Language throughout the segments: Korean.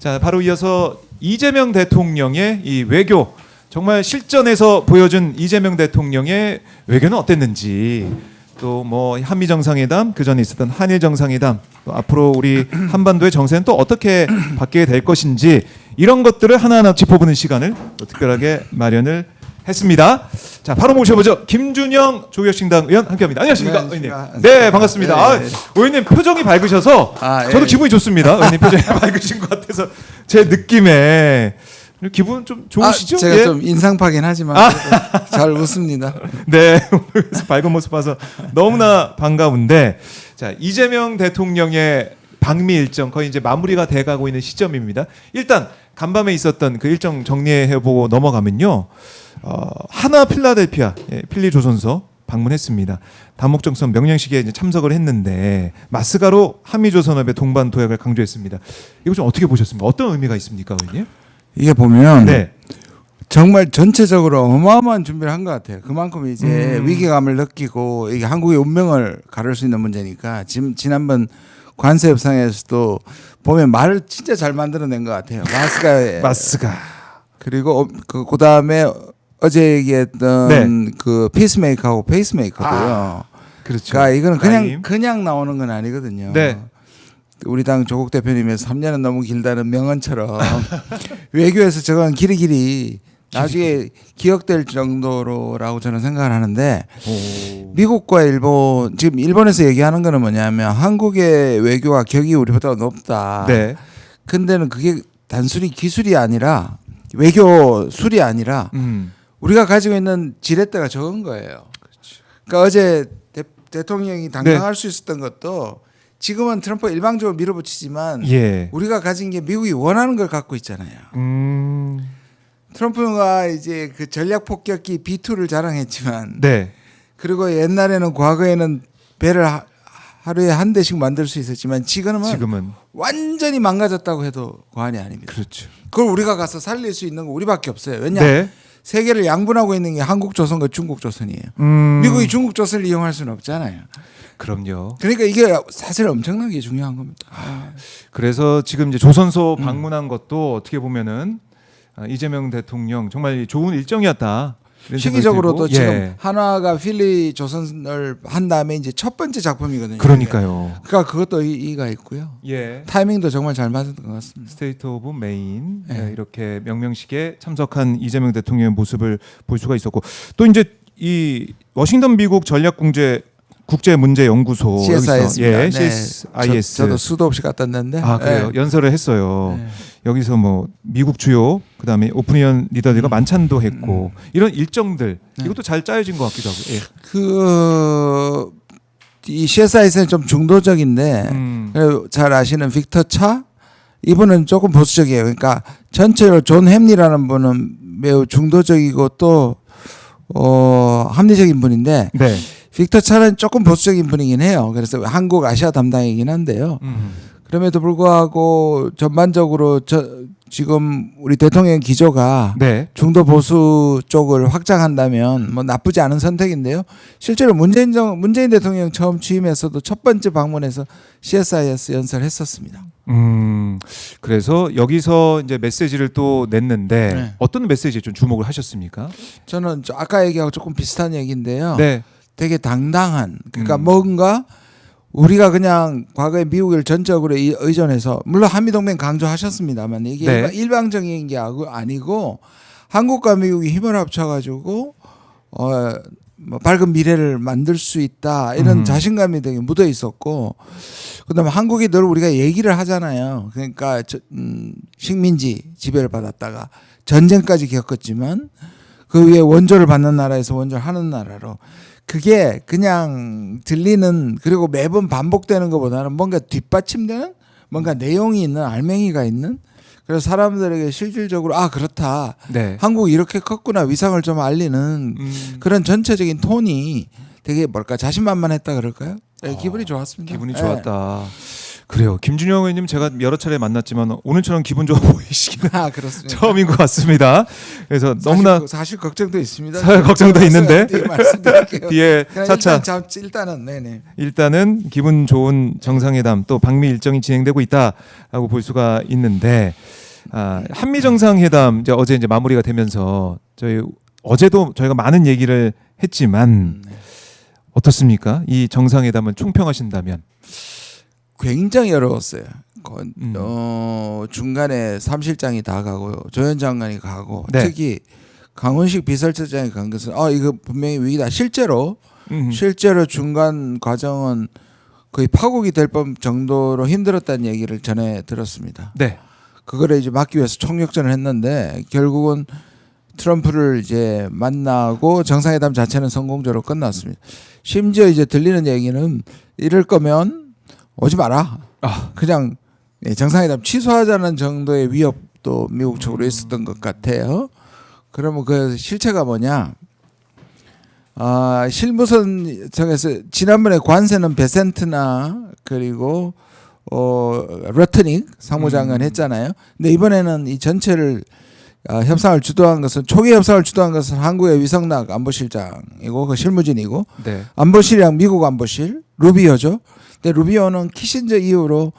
자, 바로 이어서 이재명 대통령의 이 외교, 정말 실전에서 보여준 이재명 대통령의 외교는 어땠는지, 또 뭐 한미 정상회담, 그 전에 있었던 한일 정상회담, 또 앞으로 우리 한반도의 정세는 또 어떻게 바뀌게 될 것인지, 이런 것들을 하나하나 짚어보는 시간을 또 특별하게 마련을 했습니다. 자, 바로 모셔보죠. 김준영 조국혁신당 의원 함께합니다. 안녕하십니까, 의원님? 네, 반갑습니다. 의원님 표정이 밝으셔서 저도 기분이 좋습니다. 의원님 표정이 밝으신 것 같아서 제 느낌에 기분 좀 좋으시죠? 제가 좀 인상파긴 하지만 잘 웃습니다. 네, 그래서 밝은 모습 봐서 너무나 반가운데, 자, 이재명 대통령의 방미 일정 거의 이제 마무리가 돼가고 있는 시점입니다. 일단 간밤에 있었던 그 일정 정리해보고 넘어가면요. 하나 필라델피아 필리 조선소 방문했습니다. 다목적성 명령식에 이제 참석을 했는데 마스가로 한미조선업의 동반 도약을 강조했습니다. 이거 좀 어떻게 보셨습니까? 어떤 의미가 있습니까, 의원님? 이게 보면 네. 정말 전체적으로 어마어마한 준비를 한 것 같아요. 그만큼 이제 위기감을 느끼고 이게 한국의 운명을 가를 수 있는 문제니까 지난번 관세 협상에서도 보면 말을 진짜 잘 만들어낸 것 같아요. 마스가. 그리고 그다음에 어제 얘기했던 네. 그 피스메이커하고 페이스메이커도요. 그렇죠. 그러니까 이거는 라임. 그냥 나오는 건 아니거든요. 네. 우리 당 조국 대표님의 3년은 너무 길다는 명언처럼 외교에서 저건 길이 나중에 기억될 정도로라고 저는 생각을 하는데, 미국과 일본, 지금 일본에서 얘기하는 거는 뭐냐면 한국의 외교가 격이 우리보다 높다. 네. 근데는 그게 단순히 기술이 아니라 외교술이 아니라 우리가 가지고 있는 지렛대가 적은 거예요. 그러니까 어제 대통령이 당당할 수 있었던 것도, 지금은 트럼프가 일방적으로 밀어붙이지만 우리가 가진 게 미국이 원하는 걸 갖고 있잖아요. 트럼프가 이제 그 전략 폭격기 B2를 자랑했지만, 네. 그리고 옛날에는 과거에는 배를 하루에 한 대씩 만들 수 있었지만 지금은 완전히 망가졌다고 해도 과언이 아닙니다. 그렇죠. 그걸 우리가 가서 살릴 수 있는 거 우리밖에 없어요. 왜냐? 네. 세계를 양분하고 있는 게 한국 조선과 중국 조선이에요. 미국이 중국 조선을 이용할 수는 없잖아요. 그럼요. 그러니까 이게 사실 엄청나게 중요한 겁니다. 그래서 지금 이제 조선소 방문한 것도 어떻게 보면은 이재명 대통령 정말 좋은 일정이었다. 시기적으로도 지금 한화가 필리 조선을 한 다음에 이제 첫 번째 작품이거든요. 그러니까요. 그러니까 그것도 의의가 있고요. 타이밍도 정말 잘 맞은 것 같습니다. 스테이트 오브 메인 이렇게 명명식에 참석한 이재명 대통령의 모습을 볼 수가 있었고, 또 이제 이 워싱턴 미국 국제문제연구소 CSIS입니다. CSIS. 저도 수도 없이 갔다 왔는데. 그래요. 연설을 했어요. 여기서 뭐 미국 주요 그다음에 오픈위원 리더들과 만찬도 했고, 이런 일정들 이것도 잘 짜여진 것 같기도 하고. 이 CSIS는 좀 중도적인데 잘 아시는 빅터 차, 이분은 조금 보수적이에요. 그러니까 전체로 존 햄리라는 분은 매우 중도적이고 또 합리적인 분인데, 빅터 차는 조금 보수적인 분이긴 해요. 그래서 한국 아시아 담당이긴 한데요. 그럼에도 불구하고 전반적으로 지금 우리 대통령 기조가 중도 보수 쪽을 확장한다면 뭐 나쁘지 않은 선택인데요. 실제로 문재인 대통령 처음 취임해서도 첫 번째 방문에서 CSIS 연설했었습니다. 그래서 여기서 이제 메시지를 또 냈는데 어떤 메시지에 좀 주목을 하셨습니까? 저는 아까 얘기하고 조금 비슷한 얘기인데요. 되게 당당한, 그러니까 뭔가 우리가 그냥 과거에 미국을 전적으로 의존해서, 물론 한미동맹 강조하셨습니다만 이게 일방적인 게 아니고 한국과 미국이 힘을 합쳐가지고 뭐 밝은 미래를 만들 수 있다, 이런 자신감이 되게 묻어 있었고, 그다음에 한국이 늘 우리가 얘기를 하잖아요. 그러니까 식민지 지배를 받았다가 전쟁까지 겪었지만 그 위에 원조를 받는 나라에서 원조를 하는 나라로, 그게 그냥 들리는, 그리고 매번 반복되는 것보다는 뭔가 뒷받침되는, 뭔가 내용이 있는, 알맹이가 있는, 그래서 사람들에게 실질적으로 그렇다, 한국이 이렇게 컸구나, 위상을 좀 알리는 그런 전체적인 톤이 되게 자신만만했다 그럴까요? 기분이 좋았습니다. 기분이 좋았다. 그래요. 김준영 의원님 제가 여러 차례 만났지만 오늘처럼 기분 좋아 보이시기는 그렇습니다. 처음인 것 같습니다. 그래서 너무나 사실 걱정도 있습니다. 걱정도 있는데 말씀드릴게요. 뒤에 차차 일단은 네네. 일단은 기분 좋은 정상회담 또 방미 일정이 진행되고 있다라고 볼 수가 있는데 한미 정상회담 어제 이제 마무리가 되면서 어제도 저희가 많은 얘기를 했지만 어떻습니까? 이 정상회담을 총평하신다면 굉장히 어려웠어요. 중간에 삼실장이 다 가고요. 조현 장관이 가고 네. 특히 강훈식 비서실장이 간 것은 이거 분명히 위기다. 실제로 중간 과정은 거의 파국이 될 뻔 정도로 힘들었다는 얘기를 전에 들었습니다. 네. 그거를 이제 막기 위해서 총력전을 했는데 결국은 트럼프를 이제 만나고 정상회담 자체는 성공적으로 끝났습니다. 심지어 이제 들리는 얘기는 이럴 거면 오지 마라. 그냥 정상회담 취소하자는 정도의 위협도 미국 쪽으로 있었던 것 같아요. 그러면 그 실체가 뭐냐? 실무선정에서 지난번에 관세는 베센트나 그리고 러트닉 상무장관 했잖아요. 근데 이번에는 이 전체를 협상을 주도한 것은 초기 협상을 주도한 것은 한국의 위성락 안보실장이고 그 실무진이고 네. 안보실이랑 미국 안보실 루비오죠. 근데 루비오는 키신저 이후로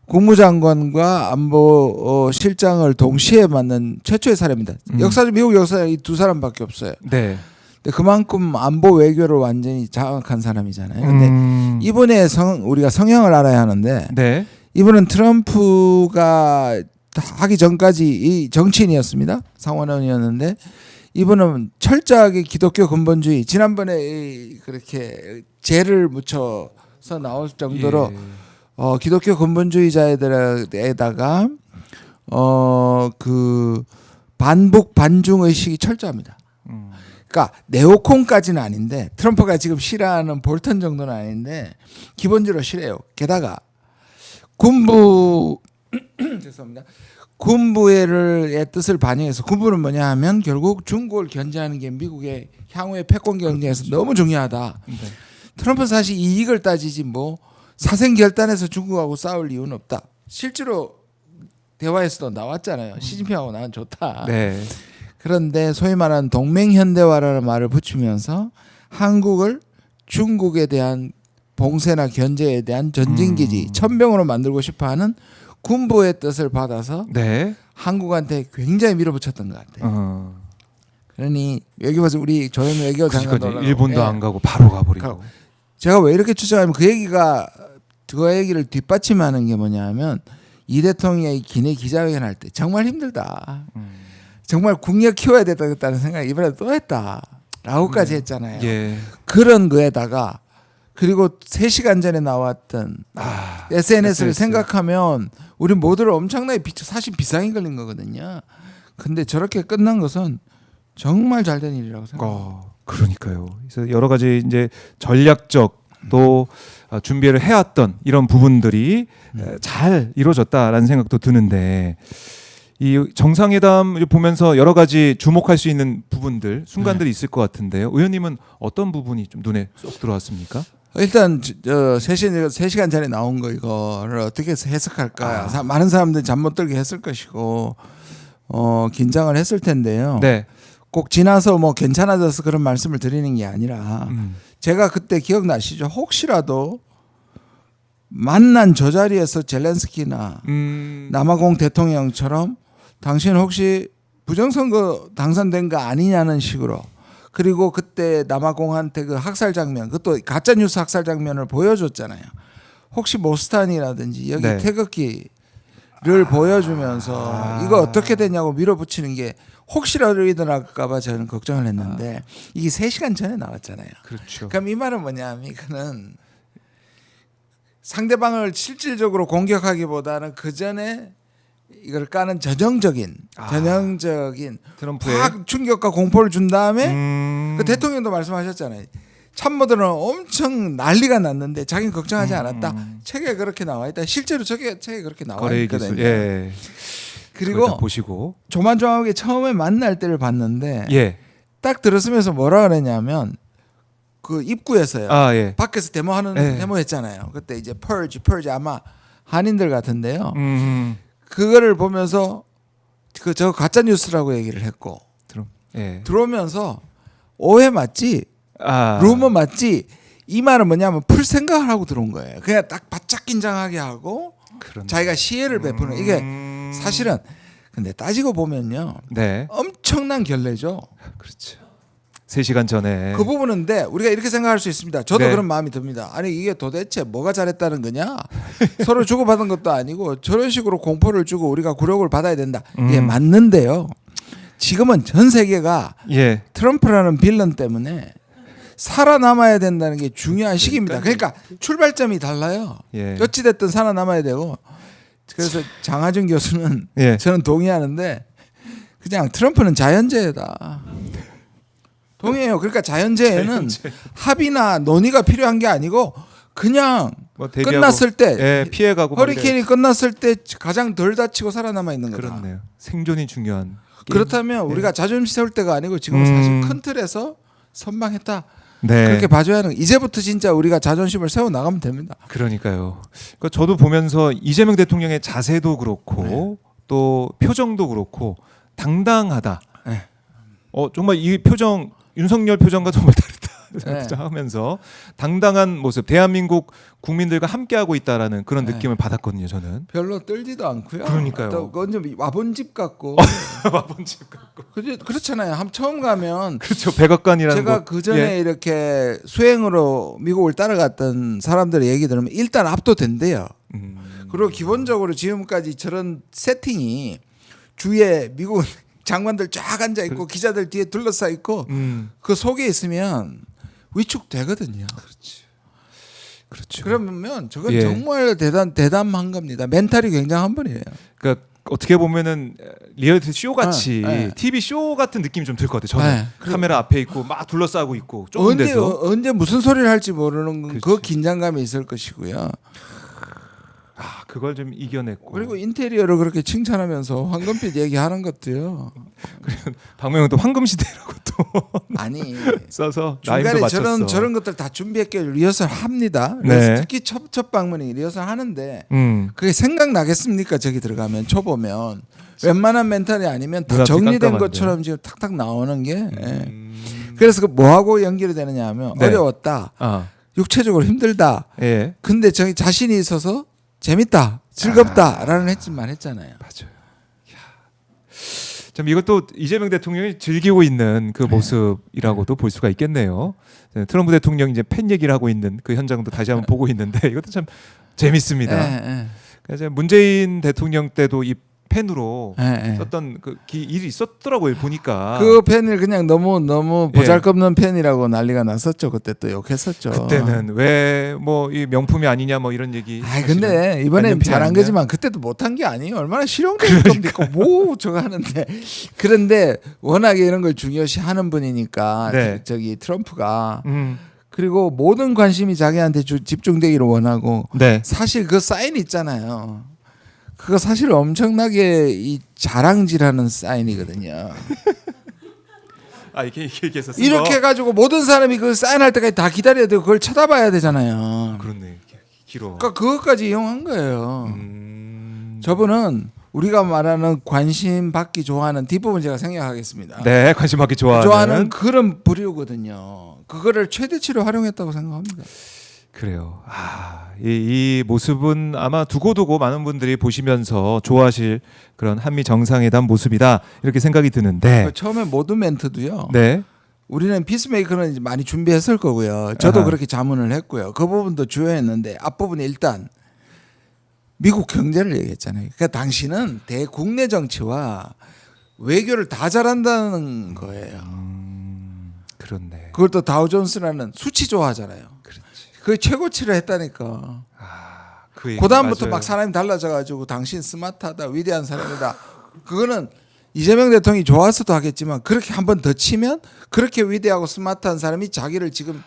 국무장관과 안보실장을 동시에 맡는 최초의 사례입니다. 역사적 미국 역사에 이 두 사람밖에 없어요. 네. 근데 그만큼 안보 외교를 완전히 장악한 사람이잖아요. 근데 이분의 우리가 성향을 알아야 하는데 네. 이분은 트럼프가 하기 전까지 이 정치인이었습니다. 상원의원이었는데 이분은 철저하게 기독교 근본주의 지난번에 그렇게 죄를 묻혀서 나올 정도로 기독교 근본주의자에다가 그 반북 반중 의식이 철저합니다. 그러니까 네오콘까지는 아닌데 트럼프가 지금 싫어하는 볼턴 정도는 아닌데 기본적으로 싫어요. 게다가 죄송합니다. 군부의 뜻을 반영해서 군부는 뭐냐 하면 결국 중국을 견제하는 게 미국의 향후의 패권 경쟁에서 너무 중요하다. 네. 트럼프는 사실 이익을 따지지 뭐 사생결단에서 중국하고 싸울 이유는 없다. 실제로 대화에서도 나왔잖아요. 시진핑하고 나는 좋다. 네. 그런데 소위 말하는 동맹현대화라는 말을 붙이면서 한국을 중국에 대한 봉쇄나 견제에 대한 전진기지 천병으로 만들고 싶어하는 군부의 뜻을 받아서 네. 한국한테 굉장히 밀어붙였던 것 같아요. 그러니 여기 봐서 우리 조현 외교장관도 일본도 안 가고 바로 가버리고. 제가 왜 이렇게 추정하면 그 얘기를 뒷받침하는 게 뭐냐면 이 대통령이 기내 기자회견 할 때 정말 힘들다. 정말 국력 키워야 되겠다는 생각을 이번에 또 했다. 라고까지 했잖아요. 예. 그런 거에다가 그리고 3시간 전에 나왔던 SNS를 생각하면 우리 모두를 엄청나게 사실 비상이 걸린 거거든요. 근데 저렇게 끝난 것은 정말 잘된 일이라고 생각합니다. 그러니까요. 그래서 여러 가지 이제 전략적 또 준비를 해왔던 이런 부분들이 잘 이루어졌다라는 생각도 드는데 이 정상회담 보면서 여러 가지 주목할 수 있는 부분들 순간들이 있을 것 같은데요. 의원님은 어떤 부분이 좀 눈에 쏙 들어왔습니까? 일단 3시간 전에 나온 거 이거를 어떻게 해석할까? 많은 사람들이 잠 못 들게 했을 것이고 긴장을 했을 텐데요. 네. 꼭 지나서 뭐 괜찮아져서 그런 말씀을 드리는 게 아니라 제가 그때 기억나시죠? 혹시라도 만난 저 자리에서 젤렌스키나 남아공 대통령처럼 당신 혹시 부정선거 당선된 거 아니냐는 식으로 그리고 그때 남아공한테 그 학살 장면 그것도 가짜뉴스 학살 장면을 보여줬잖아요. 혹시 모스탄이라든지 여기 태극기를 보여주면서 이거 어떻게 되냐고 밀어붙이는 게 혹시라도 일어날까 봐 저는 걱정을 했는데 이게 3시간 전에 나왔잖아요. 그렇죠. 그럼 이 말은 뭐냐면 이거는 상대방을 실질적으로 공격하기보다는 그 전에 이걸 까는 전형적인 트럼프의 확 충격과 공포를 준 다음에 그 대통령도 말씀하셨잖아요. 참모들은 엄청 난리가 났는데 자기는 걱정하지 않았다. 책에 그렇게 나와 있다. 실제로 책에 그렇게 나와 있거든요. 예. 그리고 보시고 조만조만하게 처음에 만날 때를 봤는데 예. 딱 들었으면서 뭐라 그랬냐면 그 입구에서요. 예. 밖에서 데모했잖아요. 그때 이제 펄지 아마 한인들 같은데요. 그거를 보면서 저 가짜 뉴스라고 얘기를 했고 예. 들어오면서 오해 맞지? 루머 맞지? 이 말은 뭐냐면 풀 생각을 하고 들어온 거예요. 그냥 딱 바짝 긴장하게 하고 그렇네. 자기가 시혜를 베푸는 이게 사실은 근데 따지고 보면요. 네. 엄청난 결례죠. 그렇죠. 3시간 전에 그 부분인데 우리가 이렇게 생각할 수 있습니다. 저도 네. 그런 마음이 듭니다. 아니 이게 도대체 뭐가 잘했다는 거냐? 서로 주고받은 것도 아니고 저런 식으로 공포를 주고 우리가 굴욕을 받아야 된다. 이게 맞는데요. 지금은 전 세계가 예. 트럼프라는 빌런 때문에 살아남아야 된다는 게 중요한 시기입니다. 그러니까 출발점이 달라요. 예. 어찌됐든 살아남아야 되고 그래서 장하준 교수는 예. 저는 동의하는데 그냥 트럼프는 자연재해다. 동의해요. 그러니까 자연재해는 합의나 논의가 필요한 게 아니고 그냥 뭐 대비하고, 끝났을 때 예, 피해가고 허리케인이 끝났을 때 가장 덜 다치고 살아남아 있는 거다. 그렇네요. 생존이 중요한. 그렇다면 예. 우리가 자존심 세울 때가 아니고 지금 사실 큰 틀에서 선방했다. 네. 그렇게 봐줘야 하는 이제부터 진짜 우리가 자존심을 세워 나가면 됩니다. 그러니까요. 그러니까 저도 보면서 이재명 대통령의 자세도 그렇고 또 표정도 그렇고 당당하다. 네. 정말 이 표정 윤석열 표정과 정말 다르다. 네. 하면서 당당한 모습, 대한민국 국민들과 함께하고 있다라는 그런 네. 느낌을 받았거든요. 저는. 별로 떨지도 않고요. 그러니까요. 또 완전 와본 집 같고. 와본 집 같고. 그렇잖아요. 처음 가면 그렇죠. 백악관이라는 제가 곳. 그 전에 예. 이렇게 수행으로 미국을 따라갔던 사람들의 얘기 들으면 일단 압도된대요. 그리고 기본적으로 지금까지 저런 세팅이 주위에 미국 장관들 쫙 앉아 있고 기자들 뒤에 둘러싸 있고 그 속에 있으면 위축되거든요. 그렇죠. 그러면 저건 예. 정말 대담한 겁니다. 멘탈이 굉장한 분이에요. 그러니까 어떻게 보면은 리얼리티 쇼 같이 네. TV 쇼 같은 느낌이 좀 들 것 같아요. 저는 네. 카메라 앞에 있고 막 둘러싸고 있고 좁은 데서 언제 무슨 소리를 할지 모르는 그 그렇지. 긴장감이 있을 것이고요. 그걸 좀 이겨냈고 그리고 인테리어를 그렇게 칭찬하면서 황금빛 얘기하는 것도요. 박명영도 황금시대라고 또 아니 써서 라임도 중간에 맞췄어. 저런 것들 다 준비했기에 리허설 합니다. 네. 특히 첫 방문이 리허설 하는데 음. 그게 생각나겠습니까? 저기 들어가면 초보면 웬만한 멘탈이 아니면 다 눈앞이 정리된 깜깜한데. 것처럼 지금 탁탁 나오는 게 그래서 그 뭐하고 연결이 되느냐 하면 네. 어려웠다. 아. 육체적으로 힘들다. 예. 근데 저기 자신이 있어서 재밌다. 즐겁다라는 했지만 했잖아요. 맞아요. 참 이것도 이재명 대통령이 즐기고 있는 그 모습이라고도 볼 수가 있겠네요. 트럼프 대통령 이제 팬 얘기를 하고 있는 그 현장도 다시 한번 보고 있는데 이것도 참 재밌습니다. 그래서 문재인 대통령 때도 이 팬으로 썼던 그 일이 있었더라고요. 보니까 그 팬을 그냥 너무 보잘것없는 팬이라고 난리가 났었죠. 그때 또 욕했었죠. 그때는 왜 뭐 이 명품이 아니냐 뭐 이런 얘기. 아 근데 이번엔 만년필이 잘한 아니냐? 거지만 그때도 못한 게 아니에요. 얼마나 실용적인 겁니까? 뭐 저거 하는데 그런데 워낙에 이런 걸 중요시하는 분이니까 네. 저기 트럼프가 그리고 모든 관심이 자기한테 집중되기를 원하고 네. 사실 그 사인 있잖아요. 그거 사실 엄청나게 이 자랑질하는 사인이거든요. 아 이렇게 얘기해서 이렇게 해가지고 모든 사람이 그 사인할 때까지 다 기다려야 되고 그걸 쳐다봐야 되잖아요. 그렇네. 길어. 그러니까 그것까지 이용한 거예요. 저분은 우리가 말하는 관심 받기 좋아하는 뒷부분 제가 생략하겠습니다. 네, 관심 받기 좋아하는 그런 부류거든요. 그거를 최대치로 활용했다고 생각합니다. 그래요. 이 모습은 아마 두고두고 많은 분들이 보시면서 좋아하실 그런 한미 정상회담 모습이다 이렇게 생각이 드는데. 처음에 모든 멘트도요. 네. 우리는 피스메이커는 이제 많이 준비했을 거고요. 저도 아하. 그렇게 자문을 했고요. 그 부분도 주요했는데 앞부분에 일단 미국 경제를 얘기했잖아요. 그러니까 당신은 대국내 정치와 외교를 다 잘한다는 거예요. 그렇네. 그걸 또 다우존스라는 수치 좋아하잖아요. 그렇지. 그 최고치를 했다니까. 그 얘기 그다음부터 맞아요. 막 사람이 달라져가지고 당신 스마트하다, 위대한 사람이다. 그거는 이재명 대통령이 좋아서도 하겠지만 그렇게 한 번 더 치면 그렇게 위대하고 스마트한 사람이 자기를 지금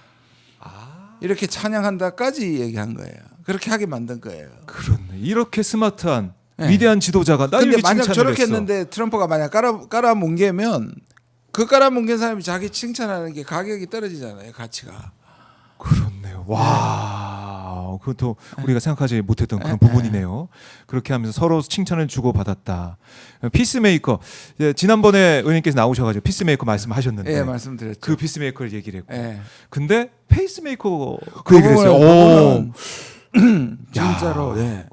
이렇게 찬양한다까지 얘기한 거예요. 그렇게 하게 만든 거예요. 그렇네. 이렇게 스마트한 네. 위대한 지도자가 나 근데 이렇게 만약 칭찬을 저렇게 했어. 했는데 트럼프가 만약 깔아뭉개면 그 깔아뭉갠 사람이 자기 칭찬하는 게 가격이 떨어지잖아요. 가치가. 그렇네요. 와 그것도 우리가 생각하지 못했던 그런 부분이네요. 그렇게 하면서 서로 칭찬을 주고받았다. 피스메이커. 지난번에 의원님께서 나오셔가지고 피스메이커 말씀하셨는데 예, 말씀드렸죠. 그 피스메이커를 얘기를 했고 예. 근데 페이스메이커 그 얘기를 했어요. 오. 진짜로. 야, 예.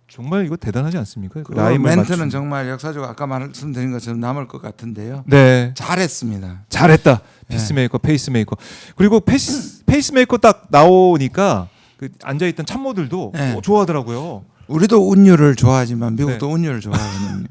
정말 이거 대단하지 않습니까? 그 라임을 멘트는 맞춘. 정말 역사적으로 아까 말씀드린 것처럼 남을 것 같은데요. 네. 잘했습니다. 잘했다. 피스메이커, 페이스메이커. 그리고 페이스메이커 딱 나오니까 그 앉아있던 참모들도 네. 좋아하더라고요. 우리도 운율을 좋아하지만 미국도 운율을 좋아하거든요.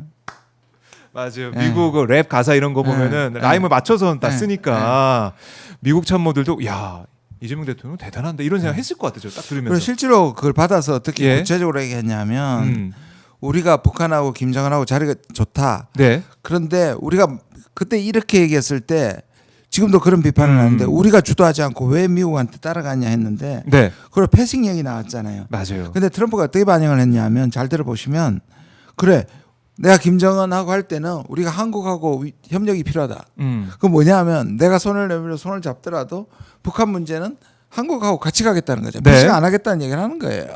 맞아요. 네. 미국 랩 가사 이런 거 보면은 네. 라임을 맞춰서 다 네. 쓰니까 미국 참모들도 야 이재명 대통령 대단한다 이런 생각 했을 것 같아요. 딱 그리고 들으면서. 실제로 그걸 받아서 어떻게 예. 구체적으로 얘기했냐면 음. 우리가 북한하고 김정은하고 자리가 좋다. 네. 그런데 우리가 그때 이렇게 얘기했을 때 지금도 그런 비판을 하는데 우리가 주도하지 않고 왜 미국한테 따라가냐 했는데 네. 그걸 패싱 얘기 나왔잖아요. 맞아요. 근데 트럼프가 어떻게 반응을 했냐면 잘 들어보시면 그래 내가 김정은하고 할 때는 우리가 한국하고 협력이 필요하다. 그 뭐냐 하면 내가 손을 내밀어 손을 잡더라도 북한 문제는 한국하고 같이 가겠다는 거죠. 네. 패싱 안 하겠다는 얘기를 하는 거예요.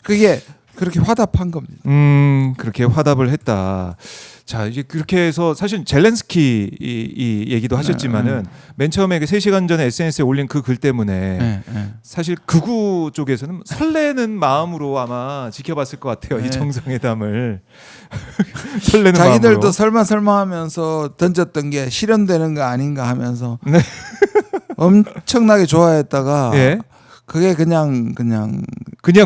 그게 그렇게 화답한 겁니다. 그렇게 화답을 했다. 자, 이제 그렇게 해서 사실 젤렌스키 이 얘기도 하셨지만은 맨 처음에 그 3시간 전에 SNS에 올린 그 글 때문에 네. 사실 극우 쪽에서는 설레는 마음으로 아마 지켜봤을 것 같아요. 네. 이 정상회담을 설레는 자기들도 마음으로. 설마 하면서 던졌던 게 실현되는 거 아닌가 하면서 네. 엄청나게 좋아했다가 예. 그게 그냥 그냥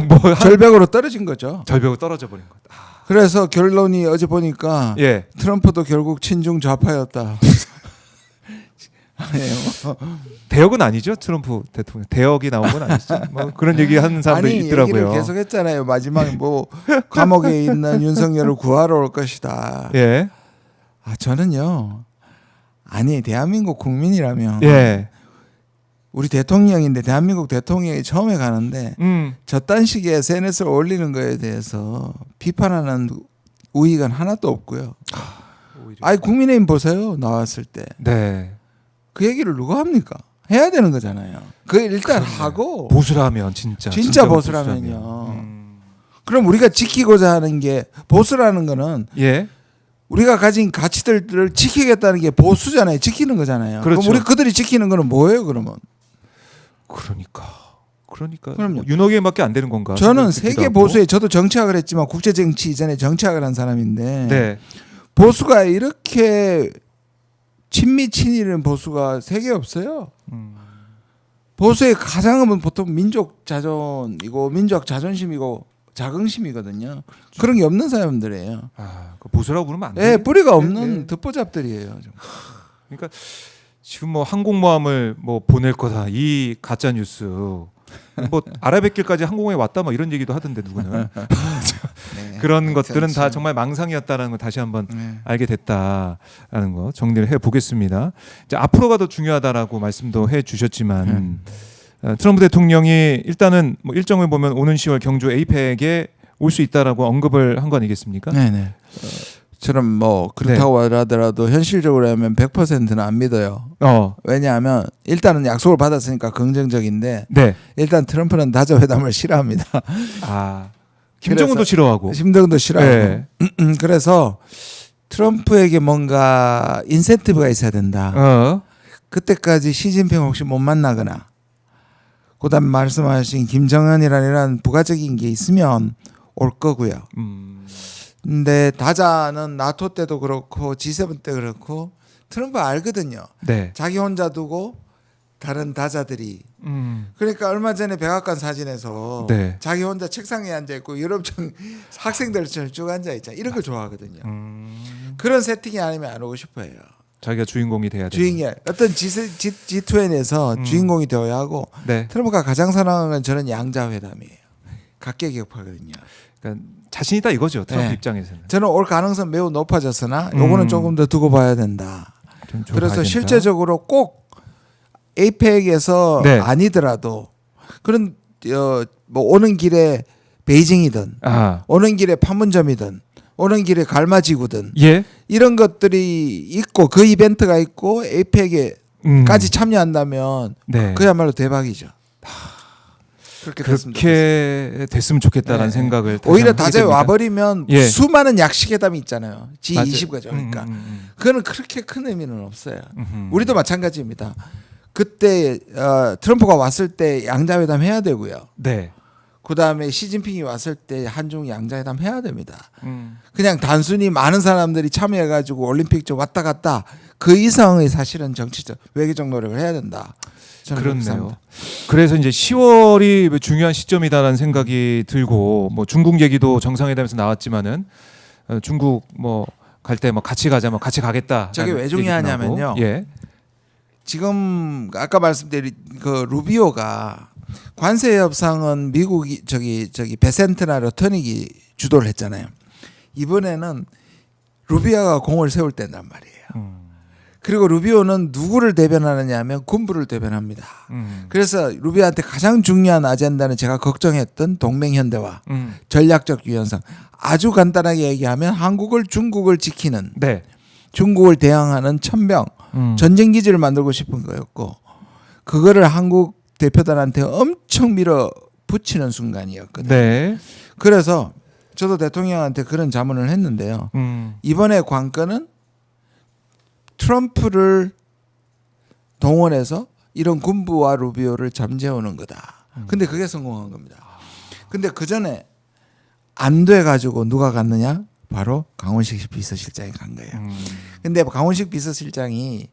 뭐 절벽으로 떨어진 거죠. 절벽으로 떨어져 버린 것. 그래서 결론이 어제 보니까 예. 트럼프도 결국 친중 좌파였다. 아니에요. 대역은 아니죠. 트럼프 대통령 대역이 나온 건 아니죠. 뭐 그런 얘기 하는 사람들이 아니 있더라고요. 얘기를 계속했잖아요. 마지막에 뭐 감옥에 있는 윤석열을 구하러 올 것이다. 예. 저는요. 아니 대한민국 국민이라면 예. 우리 대통령인데 대한민국 대통령이 처음에 가는데 저딴 식의 SNS를 올리는 거에 대해서 비판하는 우익은 하나도 없고요. 아니 국민의힘 보세요. 나왔을 때. 네. 그 얘기를 누가 합니까? 해야 되는 거잖아요. 그 일단 하고 보수라면 진짜 보수라면요. 그럼 우리가 지키고자 하는 게 보수라는 거는 예. 우리가 가진 가치들을 지키겠다는 게 보수잖아요. 지키는 거잖아요. 그렇죠. 그럼 우리 그들이 지키는 거는 뭐예요? 그러면 그러니까 그럼요. 뭐 윤호개밖에 안 되는 건가? 저는 생각이 세계 들기도 하고. 보수에 저도 정치학을 했지만 국제 정치 이전에 정치학을 한 사람인데 네. 보수가 이렇게 친미 친일은 보수가 세계 없어요. 보수의 가장은 보통 민족 자존이고 민족 자존심이고 자긍심이거든요. 그런 게 없는 사람들이에요. 그 보수라고 그러면 안 예, 돼요. 뿌리가 없는 네, 네. 듣보잡들이에요. 그러니까 지금 뭐 항공모함을 뭐 보낼 거다 이 가짜 뉴스. 뭐 아라뱃길까지 항공에 왔다 뭐 이런 얘기도 하던데 누구는 네. 그런 것들은 다 그렇죠. 정말 망상이었다는 걸 다시 한번 네. 알게 됐다라는 거 정리를 해 보겠습니다. 이제 앞으로가 더 중요하다라고 말씀도 해 주셨지만 트럼프 대통령이 일단은 뭐 일정을 보면 오는 10월 경주 에이펙에 올 수 있다라고 언급을 한 거 아니겠습니까? 네네. 저는 뭐 그렇다고 하더라도 현실적으로 하면 100%는 안 믿어요. 왜냐하면 일단은 약속을 받았으니까 긍정적인데 네. 일단 트럼프는 다자회담을 싫어합니다. 김정은도 그래서 싫어하고. 심정도 싫어하고. 네. 그래서 트럼프에게 뭔가 인센티브가 있어야 된다. 그때까지 시진핑 혹시 못 만나거나 그다음 말씀하신 김정은이라는 부가적인 게 있으면 올 거고요. 근데 다자는 나토 때도 그렇고 G7 때 그렇고 트럼프 알거든요. 네. 자기 혼자 두고 다른 다자들이 그러니까 얼마 전에 백악관 사진에서 네. 자기 혼자 책상에 앉아 있고 유럽청 학생들처럼 쭉 앉아 있잖아요. 이런 걸 좋아하거든요. 그런 세팅이 아니면 안 오고 싶어요. 자기가 주인공이 돼야 돼. 주인이 어떤 G20에서 주인공이 되어야 하고 네. 트럼프가 가장 사랑하는 건 저는 양자회담이에요. 각계격파거든요. 그러니까 자신 있다 이거죠. 트럼프 네. 입장에서는. 저는 올 가능성 매우 높아졌으나 요거는 조금 더 두고 봐야 된다. 좀 그래서 봐야 된다. 실제적으로 꼭 에이펙에서 네. 아니더라도 그런 뭐 오는 길에 베이징이든 오는 길에 판문점이든 오는 길에 갈마지구든 예. 이런 것들이 있고 그 이벤트가 있고 에이펙에까지 참여한다면 네. 그야말로 대박이죠. 그렇게 됐으면 그렇게 됐으면 좋겠다라는 네. 생각을 다시 오히려 한번 하게 다제 됩니다. 와버리면 예. 수많은 약식회담이 있잖아요. 맞아요. G20가죠. 그러니까 그거는 그렇게 큰 의미는 없어요. 음흠. 우리도 마찬가지입니다. 그때 트럼프가 왔을 때 양자회담 해야 되고요. 네. 그다음에 시진핑이 왔을 때 한중 양자회담 해야 됩니다. 그냥 단순히 많은 사람들이 참여해가지고 올림픽 좀 왔다 갔다 그 이상의 사실은 정치적 외교적 노력을 해야 된다. 저는 그렇게 그렇네요. 생각합니다. 그래서 이제 10월이 중요한 시점이다라는 생각이 들고 뭐 중국 얘기도 정상회담에서 나왔지만은 중국 뭐 갈 때 뭐 같이 가자 뭐 같이 가겠다. 저게 왜 중요하냐면요. 예. 지금 아까 말씀드린 그 루비오가 관세 협상은 미국이 저기 베센트나 러터닉이 주도를 했잖아요. 이번에는 루비오가 공을 세울 때란 말이에요. 그리고 루비오는 누구를 대변하느냐 하면 군부를 대변합니다. 그래서 루비오한테 가장 중요한 아젠다는 제가 걱정했던 동맹현대화, 전략적 유연성. 아주 간단하게 얘기하면 한국을 중국을 지키는 네. 중국을 대항하는 천병 전쟁 기지를 만들고 싶은 거였고 그거를 한국 대표단한테 엄청 밀어붙이는 순간이었거든요. 네. 그래서 저도 대통령한테 그런 자문을 했는데요. 이번에 관건은 트럼프를 동원해서 이런 군부와 루비오를 잠재우는 거다. 근데 그게 성공한 겁니다. 근데 그 전에 안 돼가지고 누가 갔느냐? 바로 강원식 비서실장이 간 거예요. 근데 강원식 비서실장이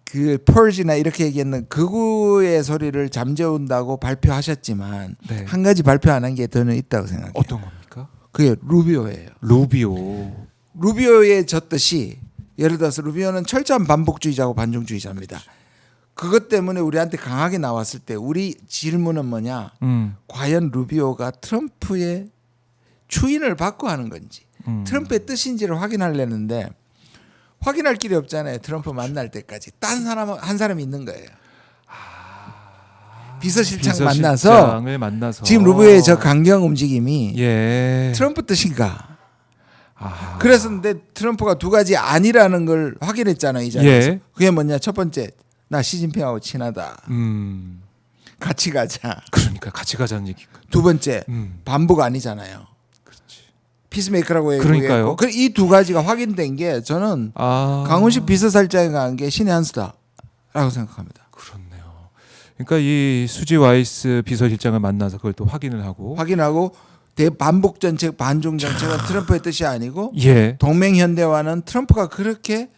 그 펄지나 이렇게 얘기했는 극우의 소리를 잠재운다고 발표하셨지만 네. 한 가지 발표 안 한 게 더는 있다고 생각해요. 어떤 겁니까? 그게 루비오예요. 루비오. 루비오에 졌듯이 예를 들어서 루비오는 철저한 반복주의자고 반중주의자입니다. 그것 때문에 우리한테 강하게 나왔을 때 우리 질문은 뭐냐? 과연 루비오가 트럼프의 추인을 받고 하는 건지 트럼프의 뜻인지를 확인하려는데 확인할 길이 없잖아요. 트럼프 만날 때까지 딴 사람 한 사람이 있는 거예요. 비서실장을 만나서 지금 루비오의 저 강경 움직임이 예. 트럼프 뜻인가? 그래서 근데 트럼프가 두 가지 아니라는 걸 확인했잖아요. 이 자리에서. 예. 그게 뭐냐? 첫 번째, 나 시진핑하고 친하다. 같이 가자. 그러니까 같이 가자는 얘기. 두 번째, 반복 아니잖아요. 그렇지. 피스메이커라고 그러니까요. 얘기했고 이 두 가지가 확인된 게 저는 강훈식 비서실장이 간 게 신의 한 수다라고 생각합니다. 그렇네요. 그러니까 이 수지 와이스 비서실장을 만나서 그걸 또 확인하고 반복 정책, 반중 정책은 트럼프의 뜻이 아니고 예. 동맹 현대화는 트럼프가 그렇게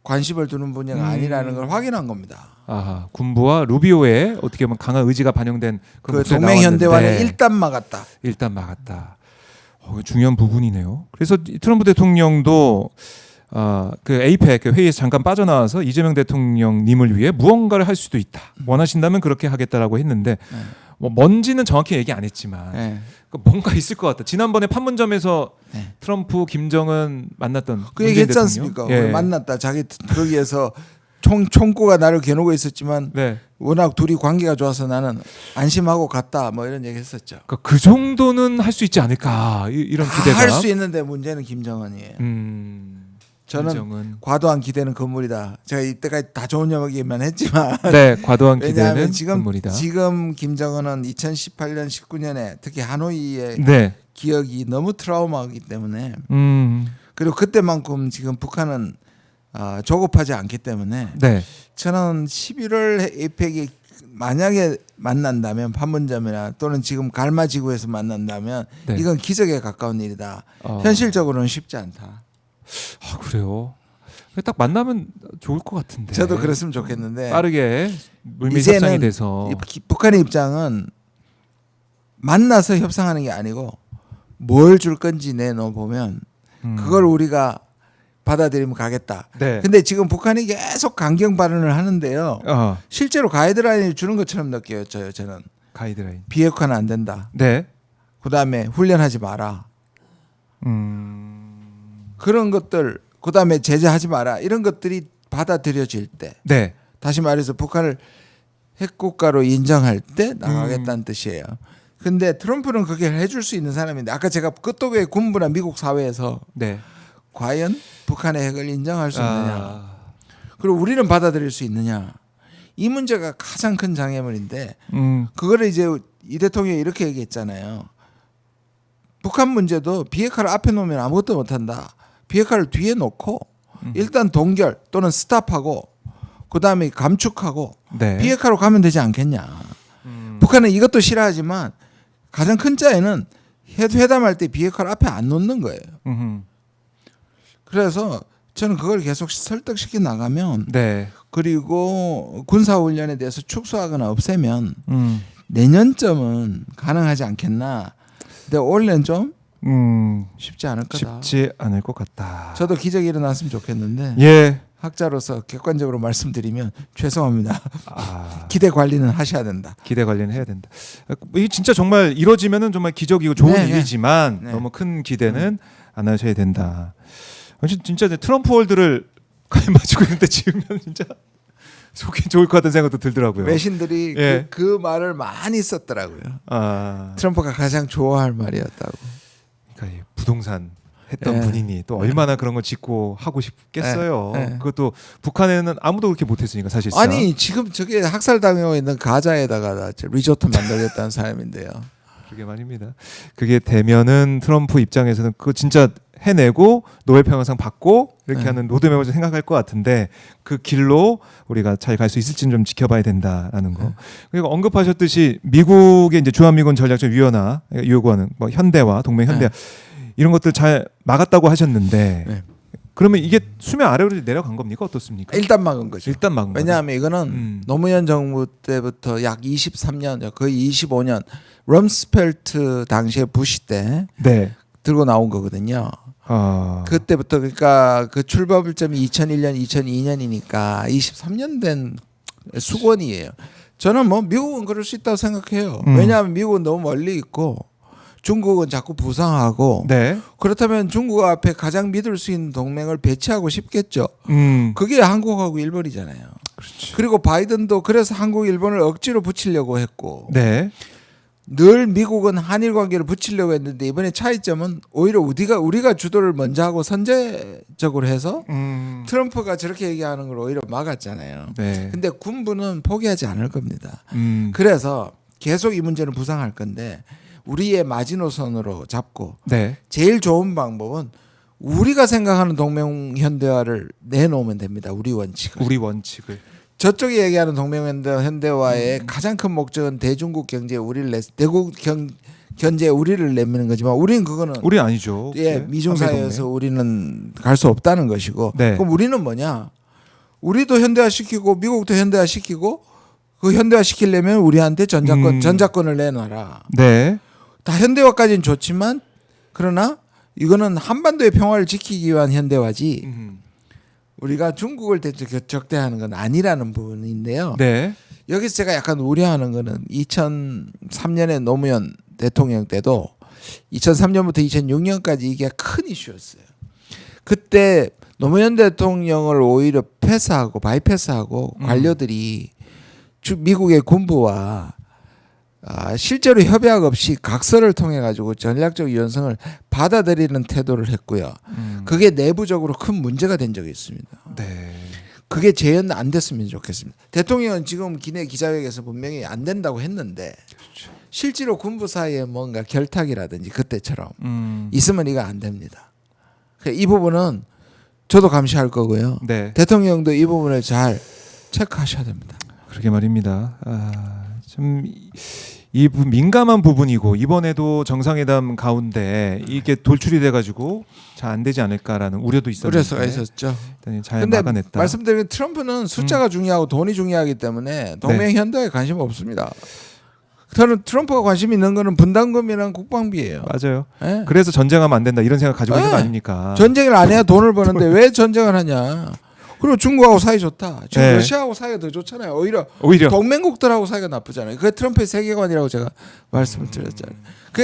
관심을 두는 분야가 아니라는 걸 확인한 겁니다. 군부와 루비오의 어떻게 보면 강한 의지가 반영된 그 동맹 현대화는 일단 막았다. 일단 막았다. 중요한 부분이네요. 그래서 트럼프 대통령도 그 에이펙 회의에서 잠깐 빠져나와서 이재명 대통령님을 위해 무언가를 할 수도 있다. 원하신다면 그렇게 하겠다라고 했는데 뭐 뭔지는 정확히 얘기 안 했지만 뭔가 있을 것 같다. 지난번에 판문점에서 트럼프, 김정은 만났던 그 얘기했지 않습니까? 예. 만났다. 자기 거기에서 총구가 나를 겨누고 있었지만 워낙 둘이 관계가 좋아서 나는 안심하고 갔다. 뭐 이런 얘기했었죠. 그러니까 그 정도는 할 수 있지 않을까 이런 기대가. 할 수 있는데 문제는 김정은이에요. 저는 김정은. 과도한 기대는 건물이다. 제가 이때까지 다 좋은 얘기만 했지만 네, 과도한 왜냐하면 기대는 건물이다. 지금 김정은은 2018년, 19년에 특히 하노이의 기억이 너무 트라우마이기 때문에 그리고 그때만큼 지금 북한은 조급하지 않기 때문에 저는 11월 에이펙이 만약에 만난다면 판문점이나 또는 지금 갈마지구에서 만난다면 이건 기적에 가까운 일이다. 현실적으로는 쉽지 않다. 그래요. 딱 만나면 좋을 것 같은데. 저도 그랬으면 좋겠는데 빠르게 물밑 협상이 돼서 북한의 입장은 만나서 협상하는 게 아니고 뭘 줄 건지 내놓아 보면 그걸 우리가 받아들이면 가겠다. 근데 지금 북한이 계속 강경 발언을 하는데요. 실제로 가이드라인을 주는 것처럼 느껴요. 저는 가이드라인. 비핵화는 안 된다. 그다음에 훈련하지 마라. 그런 것들, 그다음에 제재하지 마라. 이런 것들이 받아들여질 때 다시 말해서 북한을 핵국가로 인정할 때 나가겠다는 뜻이에요. 근데 트럼프는 그게 해줄 수 있는 사람인데 아까 제가 그쪽의 군부나 미국 사회에서 과연 북한의 핵을 인정할 수 있느냐, 그리고 우리는 받아들일 수 있느냐, 이 문제가 가장 큰 장애물인데 그거를 이제 이 대통령이 이렇게 얘기했잖아요. 북한 문제도 비핵화를 앞에 놓으면 아무것도 못한다. 비핵화를 뒤에 놓고 일단 동결 또는 스탑하고 그다음에 감축하고 네. 비핵화로 가면 되지 않겠냐. 북한은 이것도 싫어하지만 가장 큰 짜에는 회담할 때 비핵화를 앞에 안 놓는 거예요. 그래서 저는 그걸 계속 설득시켜 나가면 네. 그리고 군사훈련에 대해서 축소하거나 없애면 내년쯤은 가능하지 않겠나. 근데 올해는 좀 쉽지 않을 거다. 쉽지 않을 것 같다. 저도 기적이 일어났으면 좋겠는데 예. 학자로서 객관적으로 말씀드리면 죄송합니다. 아, 기대 관리는 하셔야 된다. 기대 관리는 해야 된다. 이게 진짜 정말 이루어지면은 정말 기적이고 좋은 네, 일이지만 네. 너무 큰 기대는 안 하셔야 된다. 진짜 이제 트럼프 월드를 가입하시고 있는데 지으면 진짜 속이 좋을 것 같은 생각도 들더라고요. 외신들이 예. 그 말을 많이 썼더라고요. 아, 트럼프가 가장 좋아할 말이었다고. 그러니까 이 부동산 했던 예. 분이니 또 얼마나 그런 걸 짓고 하고 싶겠어요. 예. 예. 그것도 북한에는 아무도 그렇게 못했으니까 사실상. 아니 지금 저게 학살당하고 있는 가자에다가 리조트 만들겠다는 사람인데요. 그게 말입니다. 그게 되면은 트럼프 입장에서는 그거 진짜 해내고 노벨 평화상 받고 이렇게 네. 하는 로드맵을 생각할 것 같은데 그 길로 우리가 잘 갈 수 있을지는 좀 지켜봐야 된다라는 거. 그리고 언급하셨듯이 미국의 이제 주한미군 전략적 위원화 요구하는 뭐 현대화, 동맹 현대화 이런 것들 잘 막았다고 하셨는데 네. 그러면 이게 수면 아래로 내려간 겁니까? 어떻습니까? 일단 막은 거죠. 일단 막은 거죠. 왜냐하면 이거는 노무현 정부 때부터 약 23년, 거의 25년 럼스펠트 당시에 부시 때 네. 들고 나온 거거든요. 아. 그때부터 그러니까 그 출발점이 2001년, 2002년이니까 23년 된 수건이에요. 저는 뭐 미국은 그럴 수 있다고 생각해요. 왜냐하면 미국은 너무 멀리 있고 중국은 자꾸 부상하고 네. 그렇다면 중국 앞에 가장 믿을 수 있는 동맹을 배치하고 싶겠죠. 그게 한국하고 일본이잖아요. 그렇지. 그리고 바이든도 그래서 한국, 일본을 억지로 붙이려고 했고 네. 늘 미국은 한일 관계를 붙이려고 했는데 이번에 차이점은 오히려 우리가 주도를 먼저 하고 선제적으로 해서 트럼프가 저렇게 얘기하는 걸 오히려 막았잖아요. 네. 근데 군부는 포기하지 않을 겁니다. 음. 그래서 계속 이 문제는 부상할 건데 우리의 마지노선으로 잡고 네. 제일 좋은 방법은 우리가 생각하는 동맹 현대화를 내놓으면 됩니다. 우리 원칙을. 우리 원칙을. 저쪽이 얘기하는 동맹 현대화의 가장 큰 목적은 대중국 경제에 우리를 대국 견제에 우리를 내미는 거지만 우리는 그거는 우리 아니죠. 예, 네. 미중 사회에서 한미동맹. 우리는 갈 수 없다는 것이고 네. 그럼 우리는 뭐냐? 우리도 현대화 시키고 미국도 현대화 시키고 그 현대화 시키려면 우리한테 전자권을 내놔라. 네. 다 현대화까지는 좋지만 그러나 이거는 한반도의 평화를 지키기 위한 현대화지 우리가 중국을 적대하는 건 아니라는 부분인데요. 네. 여기서 제가 약간 우려하는 거는 2003년에 노무현 대통령 때도 2003년부터 2006년까지 이게 큰 이슈였어요. 그때 노무현 대통령을 오히려 패스하고 바이패스하고 관료들이 미국의 군부와 실제로 협약 없이 각서를 통해 가지고 전략적 유연성을 받아들이는 태도를 했고요. 그게 내부적으로 큰 문제가 된 적이 있습니다. 네. 그게 재현 안 됐으면 좋겠습니다. 대통령은 지금 기내 기자회견에서 분명히 안 된다고 했는데 그렇죠. 실제로 군부 사이에 뭔가 결탁이라든지 그때처럼 있으면 이거 안 됩니다. 이 부분은 저도 감시할 거고요. 네. 대통령도 이 부분을 잘 체크하셔야 됩니다. 그러게 말입니다. 좀 이 민감한 부분이고 이번에도 정상회담 가운데 이게 돌출이 돼가지고 잘 안 되지 않을까라는 우려도 있었는데 그래서 있었죠. 일단 잘 근데 막아냈다. 말씀드린 트럼프는 숫자가 중요하고 돈이 중요하기 때문에 동맹 현대에 관심 없습니다. 저는 트럼프가 관심 있는 거는 분담금이랑 국방비예요. 맞아요. 예. 그래서 전쟁하면 안 된다 이런 생각 가지고 있는 거 네. 아닙니까? 전쟁을 안 해야 돈을 버는데 왜 전쟁을 하냐? 그리고 중국하고 사이 좋다. 지금 네. 러시아하고 사이가 더 좋잖아요. 오히려 동맹국들하고 사이가 나쁘잖아요. 그게 트럼프의 세계관이라고 제가 말씀을 드렸잖아요.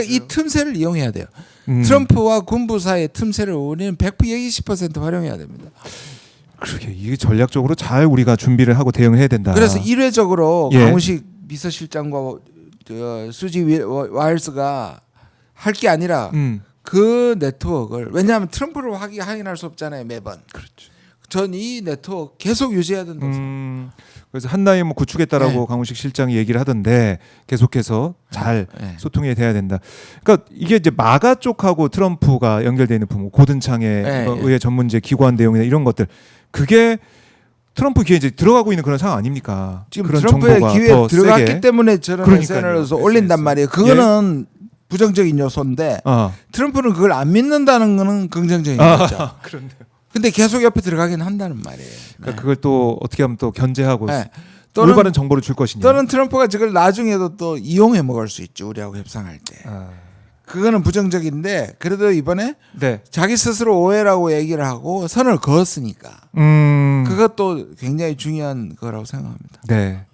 이 틈새를 이용해야 돼요. 트럼프와 군부 사이의 틈새를 우리는 120% 활용해야 됩니다. 그러게 이게 전략적으로 잘 우리가 준비를 하고 대응을 해야 된다. 그래서 일회적으로 예. 강훈식 비서실장과 수지 와일스가 할 게 아니라 그 네트워크를 왜냐하면 트럼프를 확인할 수 없잖아요 매번. 그렇죠. 전 이 네트워크 계속 유지해야 된다고 그래서 한나이 뭐 구축했다라고 네. 강훈식 실장이 얘기를 하던데 계속해서 잘 네. 소통이 돼야 된다. 그러니까 이게 이제 마가 쪽하고 트럼프가 연결되어 있는 부분, 고든창의 네. 의회 전문제 기관 내용이나 이런 것들, 그게 트럼프 귀에 이제 들어가고 있는 그런 상황 아닙니까? 지금 그런 트럼프의 정보가 기회에 더 들어갔기 세게. 때문에 저런 그러니까요. SNS를 올린단 말이에요. 그거는 부정적인 요소인데 트럼프는 그걸 안 믿는다는 거는 긍정적인 거죠. 그런데 근데 계속 옆에 들어가긴 한다는 말이에요. 그러니까 그걸 또 어떻게 하면 또 견제하고 네. 올바른 정보를 줄 것이냐. 또는 트럼프가 저걸 나중에도 또 이용해 먹을 수 있죠. 우리하고 협상할 때. 그거는 부정적인데 그래도 이번에 네. 자기 스스로 오해라고 얘기를 하고 선을 그었으니까 그것도 굉장히 중요한 거라고 생각합니다. 네.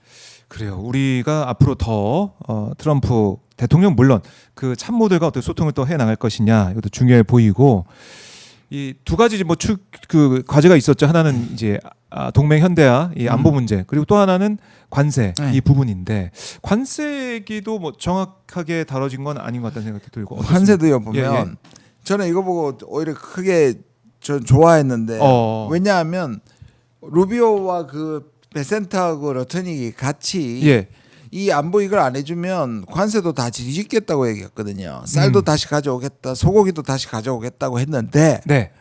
그래요. 우리가 앞으로 더 트럼프 대통령 물론 그 참모들과 어떻게 소통을 또 해 나갈 것이냐 이것도 중요해 보이고 이 두 가지 뭐 그 과제가 있었죠. 하나는 이제 동맹 현대화 이 안보 문제 그리고 또 하나는 관세 네. 이 부분인데 관세 얘기도 뭐 정확하게 다뤄진 건 아닌 것 같다는 생각이 들고 어떻습니까? 관세도요 보면 예. 저는 이거 보고 오히려 크게 전 좋아했는데 왜냐하면 루비오와 그 베센트하고 러트닉이 같이 예. 이 안보 이걸 안 해주면 관세도 다 뒤집겠다고 얘기했거든요. 쌀도 다시 가져오겠다, 소고기도 다시 가져오겠다고 했는데 네.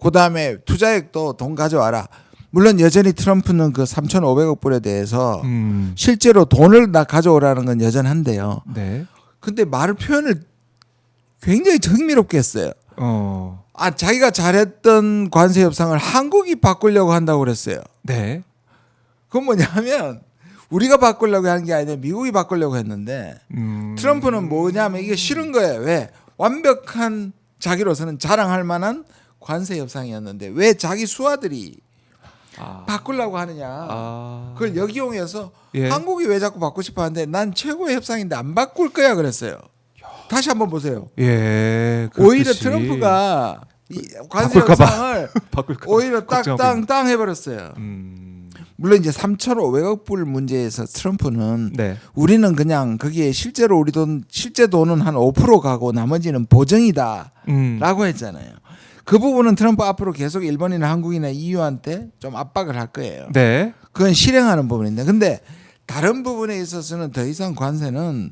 그 다음에 투자액도 돈 가져와라. 물론 여전히 트럼프는 그 3,500억 불에 대해서 실제로 돈을 다 가져오라는 건 여전한데요. 네. 근데 표현을 굉장히 흥미롭게 했어요. 자기가 잘했던 관세 협상을 한국이 바꾸려고 한다고 그랬어요. 네. 그건 뭐냐면 우리가 바꾸려고 하는 게 아니라 미국이 바꾸려고 했는데 트럼프는 뭐냐면 이게 싫은 거예요. 왜? 완벽한 자기로서는 자랑할 만한 관세 협상이었는데 왜 자기 수하들이 바꾸려고 하느냐. 그걸 역이용해서 한국이 왜 자꾸 바꾸고 싶어 하는데 난 최고의 협상인데 안 바꿀 거야 그랬어요. 다시 한번 보세요. 예. 오히려 그렇듯이. 트럼프가 이 관세 협상을 오히려 딱땅땅 해버렸어요. 물론 이제 3,500억 불 문제에서 트럼프는 네. 우리는 그냥 거기에 실제로 우리 돈 실제 돈은 한 5% 가고 나머지는 보정이다라고 했잖아요. 그 부분은 트럼프 앞으로 계속 일본이나 한국이나 EU한테 좀 압박을 할 거예요. 네. 그건 실행하는 부분인데 근데 다른 부분에 있어서는 더 이상 관세는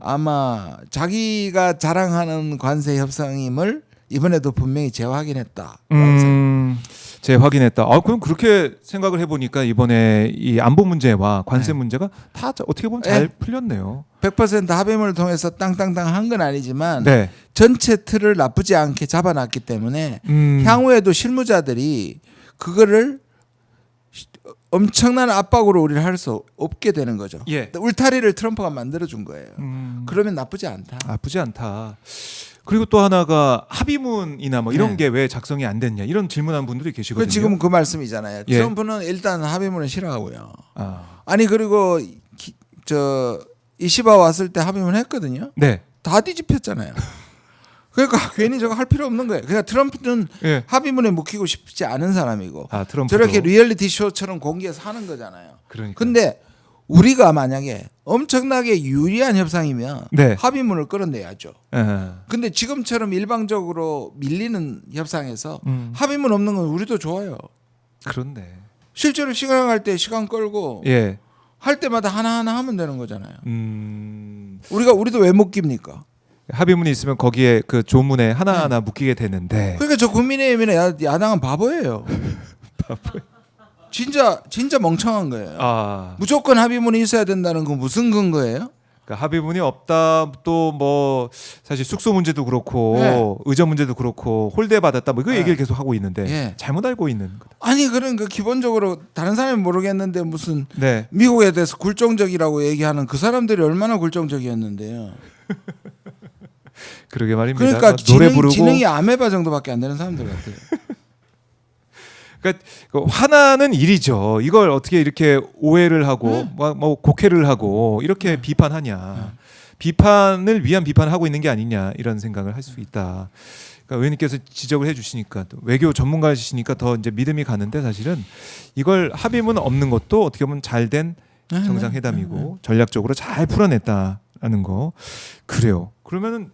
아마 자기가 자랑하는 관세 협상임을 이번에도 분명히 재확인했다. 재확인했다. 그럼 그렇게 생각을 해보니까 이번에 이 안보 문제와 관세 문제가 다 어떻게 보면 잘 풀렸네요. 100% 합의문을 통해서 땅땅땅 한 건 아니지만 네. 전체 틀을 나쁘지 않게 잡아놨기 때문에 향후에도 실무자들이 그거를 엄청난 압박으로 우리를 할 수 없게 되는 거죠. 예. 울타리를 트럼프가 만들어준 거예요. 그러면 나쁘지 않다. 나쁘지 않다. 그리고 또 하나가 합의문이나 뭐 이런 네. 게 왜 작성이 안 됐냐 이런 질문한 분들이 계시거든요. 지금 그 말씀이잖아요. 예. 트럼프는 일단 합의문을 싫어하고요. 아니 그리고 이시바 왔을 때 합의문 했거든요. 네. 다 뒤집혔잖아요. 그러니까 괜히 저거 할 필요 없는 거예요. 그러니까 트럼프는 합의문에 묵히고 싶지 않은 사람이고 트럼프도. 저렇게 리얼리티 쇼처럼 공개해서 하는 거잖아요. 그러니까. 근데 우리가 만약에 엄청나게 유리한 협상이면 합의문을 끌어내야죠. 근데 지금처럼 일방적으로 밀리는 협상에서 합의문 없는 건 우리도 좋아요. 그런데 실제로 시간 갈 때 시간 끌고 할 때마다 하나하나 하면 되는 거잖아요. 우리도 왜 못 깁니까? 합의문이 있으면 거기에 그 조문에 하나하나 묶이게 되는데. 그러니까 저 국민의힘이나 야당은 바보예요. 진짜 멍청한 거예요. 무조건 합의문이 있어야 된다는 건 무슨 근거예요? 그러니까 합의문이 없다 또 뭐 사실 숙소 문제도 그렇고 의전 문제도 그렇고 홀대 받았다 뭐 그 얘기를 계속 하고 있는데 잘못 알고 있는 거다. 아니 그러니까 기본적으로 다른 사람이 모르겠는데 무슨 미국에 대해서 굴종적이라고 얘기하는 그 사람들이 얼마나 굴종적이었는데요. 그러게 말입니다. 그러니까 노래 부르고 지능이 아메바 정도밖에 안 되는 사람들 같아요. 그러니까 화나는 일이죠. 이걸 어떻게 이렇게 오해를 하고 뭐 곡해를 하고 이렇게 비판하냐. 비판을 위한 비판을 하고 있는 게 아니냐 이런 생각을 할 수 있다. 그러니까 의원님께서 지적을 해주시니까 또 외교 전문가시니까 더 이제 믿음이 가는데 사실은 이걸 합의문 없는 것도 어떻게 보면 잘된 정상회담이고 전략적으로 잘 풀어냈다라는 거 그래요. 그러면은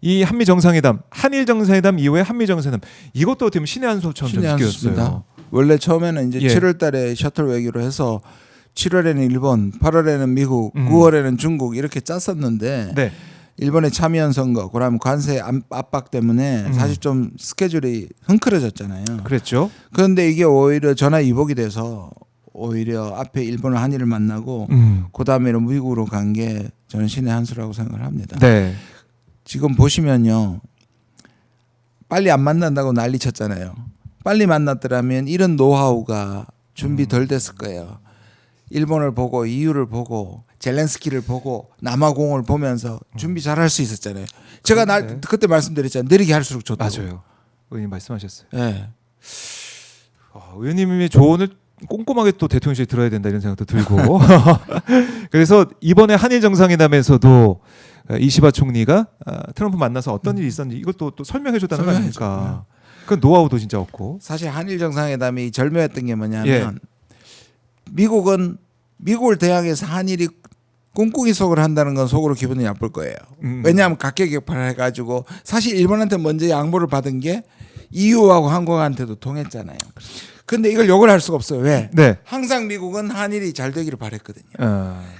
이 한미 정상회담, 한일 정상회담 이후에 한미 정상회담 이것도 어떻게 보면 신의 한 수처럼 느껴졌어요. 원래 처음에는 이제 예. 7월달에 셔틀 외교로 해서 7월에는 일본, 8월에는 미국, 9월에는 중국 이렇게 짰었는데 네. 일본의 참여연 선거, 그다음 관세 압박 때문에 사실 좀 스케줄이 흥크러졌잖아요. 그랬죠. 그런데 이게 오히려 전화 위복이 돼서 오히려 앞에 일본을 한일을 만나고 그다음에는 미국으로 간 게 저는 신의 한 수라고 생각을 합니다. 네. 지금 보시면요. 빨리 안 만난다고 난리 쳤잖아요. 빨리 만났더라면 이런 노하우가 준비 덜 됐을 거예요. 일본을 보고 EU를 보고 젤렌스키를 보고 남아공을 보면서 준비 잘할 수 있었잖아요. 제가 그때 말씀드렸잖아요. 느리게 할수록 좋다고. 맞아요. 의원님 말씀하셨어요. 네. 의원님의 조언을 꼼꼼하게 또 대통령실에 들어야 된다 이런 생각도 들고 그래서 이번에 한일 정상회담에서도 이시바 총리가 트럼프 만나서 어떤 일이 있었는지 이것도 또 설명해줬다는 거 아닙니까? 그 노하우도 진짜 없고 사실 한일 정상회담이 절묘했던 게 뭐냐면 미국은 미국을 대항해서 한일이 꿍꿍이 속을 한다는 건 속으로 기분이 나쁠 거예요. 왜냐하면 각계격파를 해가지고 사실 일본한테 먼저 양보를 받은 게 EU하고 한국한테도 통했잖아요. 근데 이걸 욕을 할 수가 없어요. 왜? 네. 항상 미국은 한일이 잘 되기를 바랬거든요.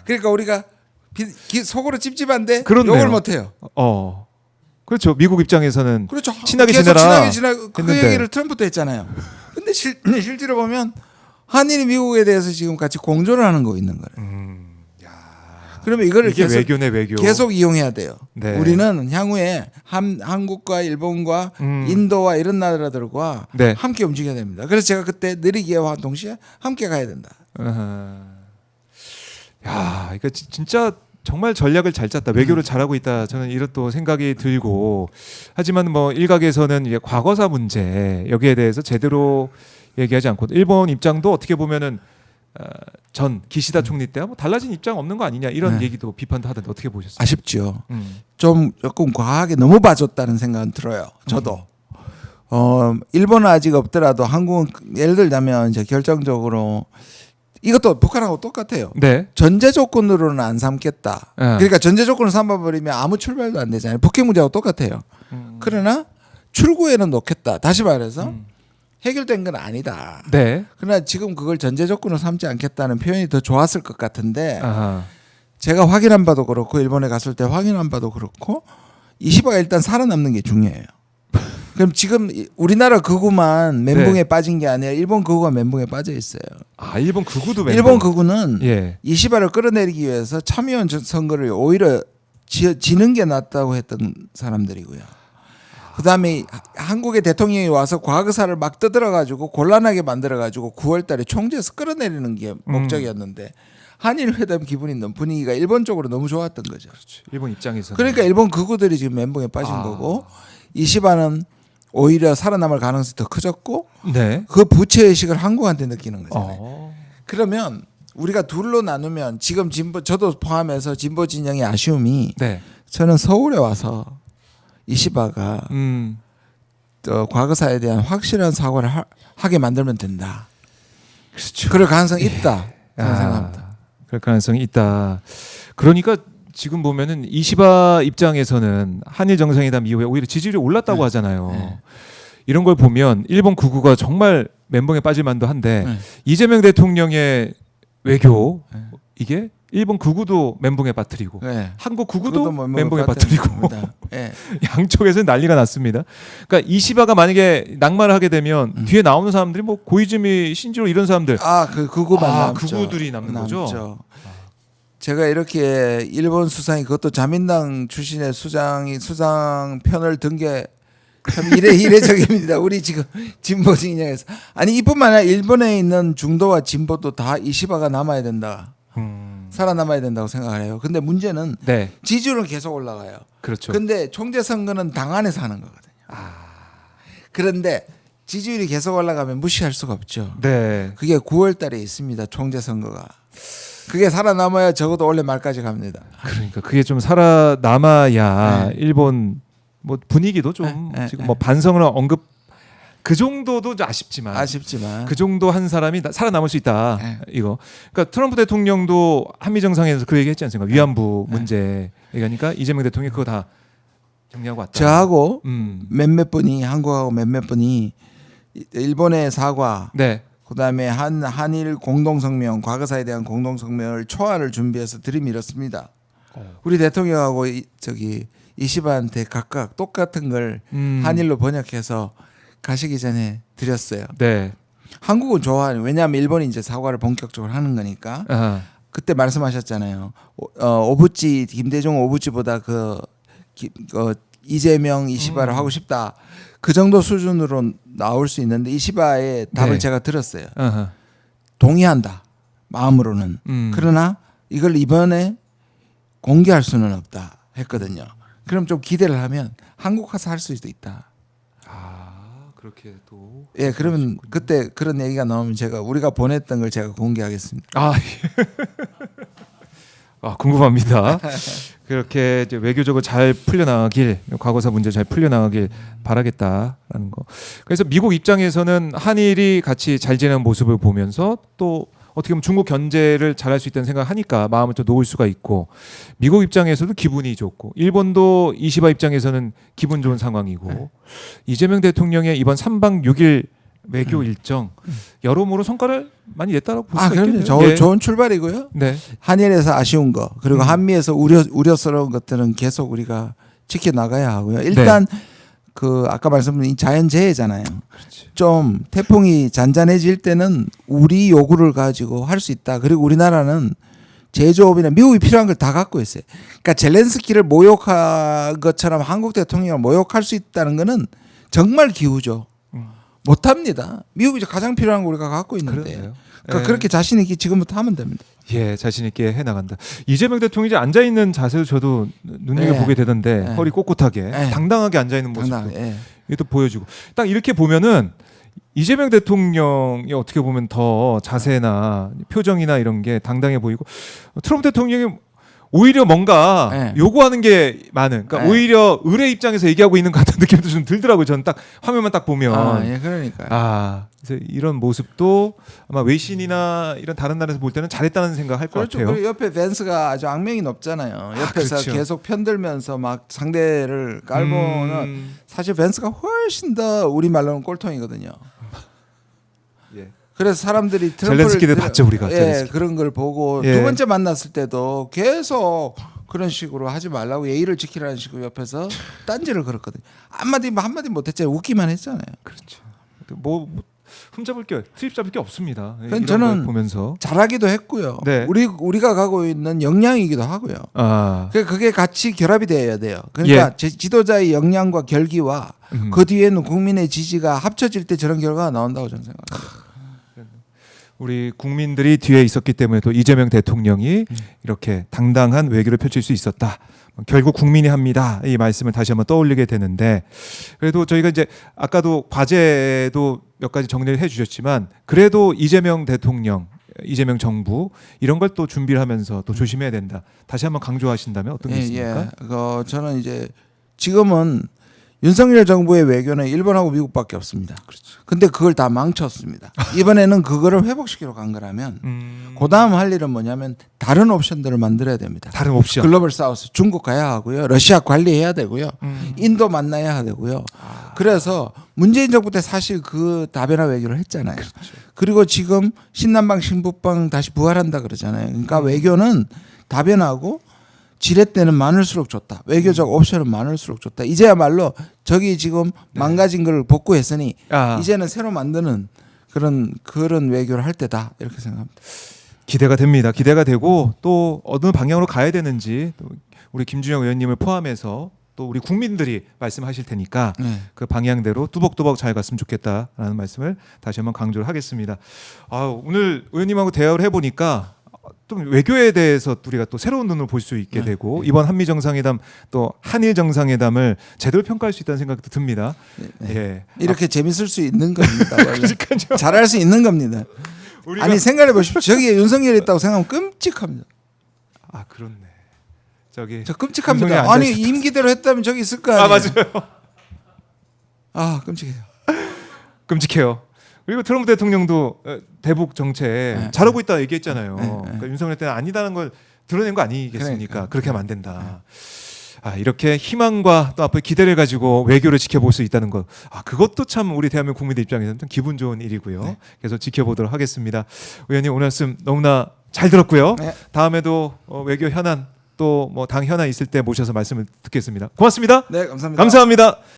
그러니까 우리가 속으로 찝찝한데 그렇네요. 욕을 못해요. 그렇죠. 미국 입장에서는 그렇죠. 친하게 계속 지내라. 그 얘기를 트럼프도 했잖아요. 근데 실제로 보면 한일이 미국에 대해서 지금 같이 공조를 하는 거 있는 거예요. 그러면 이거를 이게 계속 외교네 외교. 계속 이용해야 돼요. 네. 우리는 향후에 한국과 일본과 인도와 이런 나라들과 네. 함께 움직여야 됩니다. 그래서 제가 그때 느리게와 동시에 함께 가야 된다. 야, 이거 진짜 정말 전략을 잘 짰다. 외교를 잘하고 있다. 저는 이런 또 생각이 들고 하지만 뭐 일각에서는 이제 과거사 문제 여기에 대해서 제대로 얘기하지 않고 일본 입장도 어떻게 보면은 전 기시다 총리 때와 뭐 달라진 입장 없는 거 아니냐 이런 얘기도 비판도 하던데 어떻게 보셨어요? 아쉽죠. 좀 조금 과하게 너무 봐줬다는 생각은 들어요. 저도. 일본은 아직 없더라도 한국은 예를 들자면 이제 결정적으로 이것도 북한하고 똑같아요. 네. 전제 조건으로는 안 삼겠다. 그러니까 전제 조건을 삼아버리면 아무 출발도 안 되잖아요. 북핵 문제하고 똑같아요. 그러나 출구에는 놓겠다. 다시 말해서 해결된 건 아니다. 네. 그러나 지금 그걸 전제 조건으로 삼지 않겠다는 표현이 더 좋았을 것 같은데 아하. 제가 확인한 바도 그렇고 일본에 갔을 때 확인한 바도 그렇고 이시바가 일단 살아남는 게 중요해요. 그럼 지금 우리나라 극우만 멘붕에 빠진 게 아니라 일본 극우가 멘붕에 빠져 있어요. 일본 극우도 일본 극우는 예. 이시바를 끌어내리기 위해서 참여연 선거를 오히려 지는 게 낫다고 했던 사람들이고요. 그다음에 한국의 대통령이 와서 과거사를 막 뜯어가지고 곤란하게 만들어가지고 9월달에 총재에서 끌어내리는 게 목적이었는데 한일 회담 기분이 너무 분위기가 일본 쪽으로 너무 좋았던 거죠. 그렇죠. 일본 입장에서 그러니까 일본 극우들이 지금 멘붕에 빠진 거고 이시바는 오히려 살아남을 가능성이 더 커졌고 네. 그 부채 의식을 한국한테 느끼는 거잖아요. 그러면 우리가 둘로 나누면 지금 저도 포함해서 진보 진영의 아쉬움이 네. 저는 서울에 와서 이시바가 과거사에 대한 확실한 사과를 하게 만들면 된다. 그렇죠. 그럴 가능성이 있다. 저는 생각합니다. 그럴 가능성이 있다. 그러니까 지금 보면은 이시바 입장에서는 한일 정상회담 이후에 오히려 지지율이 올랐다고 하잖아요. 이런 걸 보면 일본 극우가 정말 멘붕에 빠질 만도 한데 이재명 대통령의 외교 이게 일본 극우도 멘붕에 빠뜨리고 한국 극우도 멘붕에 빠뜨리고 양쪽에서 난리가 났습니다. 그러니까 이시바가 만약에 낙마를 하게 되면 뒤에 나오는 사람들이 뭐 고이즈미 신지로 이런 사람들 그 극우만 남죠. 극우들이 남는 거죠. 제가 이렇게 일본 수상이 그것도 자민당 출신의 수상 편을 든 게 참 이례적입니다. 우리 지금 진보 진영에서 아니 이뿐만 아니라 일본에 있는 중도와 진보도 다 이시바가 남아야 된다. 살아남아야 된다고 생각을 해요. 근데 문제는 지지율은 계속 올라가요. 그렇죠. 근데 총재 선거는 당 안에서 하는 거거든요. 그런데 지지율이 계속 올라가면 무시할 수가 없죠. 네. 그게 9월 달에 있습니다. 총재 선거가. 그게 살아남아야 적어도 올해 말까지 갑니다. 그러니까 그게 좀 살아남아야 일본 뭐 분위기도 좀 지금 뭐 반성을 언급 그 정도도 좀 아쉽지만 그 정도 한 사람이 살아남을 수 있다. 이거. 그러니까 트럼프 대통령도 한미 정상회담에서 그 얘기했지 않습니까? 위안부 문제 얘기하니까 이재명 대통령이 그거 다 정리하고 왔다. 저하고 몇몇 분이 한국하고 몇몇 분이 일본의 사과, 네. 그다음에 한일 공동성명, 과거사에 대한 공동성명을 초안을 준비해서 들이밀었습니다. 우리 대통령하고 이시바한테 각각 똑같은 걸 한일로 번역해서 가시기 전에 드렸어요. 네. 한국은 좋아하는, 왜냐하면 일본이 이제 사과를 본격적으로 하는 거니까. 아하. 그때 말씀하셨잖아요. 오부치, 김대중 오부치보다 이재명 이시바를 하고 싶다. 그 정도 수준으로 나올 수 있는데 이시바의 답을 네. 제가 들었어요. 아하. 동의한다. 마음으로는. 그러나 이걸 이번에 공개할 수는 없다 했거든요. 그럼 좀 기대를 하면 한국 가서 할 수도 있다. 아, 그렇게 또. 예, 그러면 그때 그런 얘기가 나오면 우리가 보냈던 걸 제가 공개하겠습니다. 아, 아 궁금합니다. 그렇게 이제 외교적으로 잘 풀려나가길, 과거사 문제 잘 풀려나가길 바라겠다라는 거. 그래서 미국 입장에서는 한일이 같이 잘 지내는 모습을 보면서 또 어떻게 보면 중국 견제를 잘할 수 있다는 생각하니까 마음을 또 놓을 수가 있고, 미국 입장에서도 기분이 좋고, 일본도 이시바 입장에서는 기분 좋은 상황이고, 네. 이재명 대통령의 이번 3박 6일 외교 일정 여러모로 성과를 많이 냈다라고 볼 수가 있겠네요. 예. 좋은 출발이고요. 네. 한일에서 아쉬운 거, 그리고 한미에서 우려스러운 것들은 계속 우리가 지켜나가야 하고요. 일단 아까 말씀드린 이 자연재해잖아요. 그렇지. 좀 태풍이 잔잔해질 때는 우리 요구를 가지고 할 수 있다. 그리고 우리나라는 제조업이나 미국이 필요한 걸 다 갖고 있어요. 그러니까 젤렌스키를 모욕한 것처럼 한국 대통령을 모욕할 수 있다는 거는 정말 기우죠. 못합니다. 미국이 가장 필요한 거 우리가 갖고 있는데. 그러니까 그렇게 자신 있게 지금부터 하면 됩니다. 예, 자신 있게 해나간다. 이재명 대통령이 앉아 있는 자세도 저도 눈여겨 보게 되던데 허리 꼿꼿하게 당당하게 앉아 있는 모습도 이게 또 보여주고, 딱 이렇게 보면은 이재명 대통령이 어떻게 보면 더 자세나 표정이나 이런 게 당당해 보이고, 트럼프 대통령이 오히려 뭔가 요구하는 게 많은, 그러니까 오히려 의뢰 입장에서 얘기하고 있는 것 같은 느낌도 좀 들더라고요. 저는 딱 화면만 딱 보면. 그러니까요. 그래서 이런 모습도 아마 외신이나 이런 다른 나라에서 볼 때는 잘했다는 생각할 것 같아요. 그리고 옆에 벤스가 아주 악명이 높잖아요. 옆에서 그렇죠. 계속 편들면서 막 상대를 깔보는 사실 벤스가 훨씬 더 우리 말로는 꼴통이거든요. 예. 그래서 사람들이 젤렌스키를 봤죠 우리가. 그런 걸 보고 두 번째 만났을 때도 계속 그런 식으로 하지 말라고, 예의를 지키라는 식으로 옆에서 딴지를 걸었거든요. 한마디 못했잖아요. 웃기만 했잖아요. 그렇죠. 뭐 흠잡을 게, 트립 잡을 게 없습니다. 이런 저는 보면서 잘하기도 했고요. 네. 우리가 가고 있는 역량이기도 하고요. 그게 같이 결합이 되어야 돼요. 그러니까 지도자의 역량과 결기와 그 뒤에는 국민의 지지가 합쳐질 때 저런 결과가 나온다고 저는 생각합니다. 우리 국민들이 뒤에 있었기 때문에 또 이재명 대통령이 이렇게 당당한 외교를 펼칠 수 있었다. 결국 국민이 합니다. 이 말씀을 다시 한번 떠올리게 되는데, 그래도 저희가 이제 아까도 과제도 몇 가지 정리를 해주셨지만, 그래도 이재명 대통령, 이재명 정부 이런 걸 또 준비를 하면서 또 조심해야 된다. 다시 한번 강조하신다면 어떤 게 있습니까? 저는 이제 지금은 윤석열 정부의 외교는 일본하고 미국밖에 없습니다. 근데 그걸 다 망쳤습니다. 이번에는 그거를 회복시키러 간 거라면 그다음 할 일은 뭐냐면 다른 옵션들을 만들어야 됩니다. 다른 옵션. 글로벌 사우스, 중국 가야 하고요. 러시아 관리해야 되고요. 인도 만나야 되고요. 그래서 문재인 정부 때 사실 그 다변화 외교를 했잖아요. 그리고 지금 신남방 신북방 다시 부활한다 그러잖아요. 그러니까 외교는 다변화하고 지렛대는 많을수록 좋다. 외교적 옵션은 많을수록 좋다. 이제야말로 저기 지금 망가진 걸 복구했으니 이제는 새로 만드는 그런 외교를 할 때다, 이렇게 생각합니다. 기대가 됩니다. 기대가 되고, 또 어느 방향으로 가야 되는지 또 우리 김준영 의원님을 포함해서 또 우리 국민들이 말씀하실 테니까 그 방향대로 뚜벅뚜벅 잘 갔으면 좋겠다라는 말씀을 다시 한번 강조를 하겠습니다. 오늘 의원님하고 대화를 해보니까 좀 외교에 대해서 우리가 또 새로운 눈으로 볼 수 있게 되고, 이번 한미 정상회담 또 한일 정상회담을 제대로 평가할 수 있다는 생각도 듭니다. 이렇게 재밌을 수 있는 겁니다. 잘할 수 있는 겁니다. 아니 생각해 보십시오. 저기에 윤석열이 있다고 생각하면 끔찍합니다. 그렇네. 저 끔찍합니다. 아니 임기대로 했다면 저기 있을 거 아니에요. 맞아요. 끔찍해요. 끔찍해요. 그리고 트럼프 대통령도 대북 정책 잘하고 있다 얘기했잖아요. 그러니까 윤석열 때는 아니다는 걸 드러낸 거 아니겠습니까? 그렇게 하면 안 된다. 이렇게 희망과 또 앞으로 기대를 가지고 외교를 지켜볼 수 있다는 것, 그것도 참 우리 대한민국 국민들 입장에서는 좀 기분 좋은 일이고요. 네. 계속 지켜보도록 하겠습니다. 의원님 오늘 말씀 너무나 잘 들었고요. 네. 다음에도 외교 현안 또 뭐 당 현안 있을 때 모셔서 말씀을 듣겠습니다. 고맙습니다. 네, 감사합니다. 감사합니다.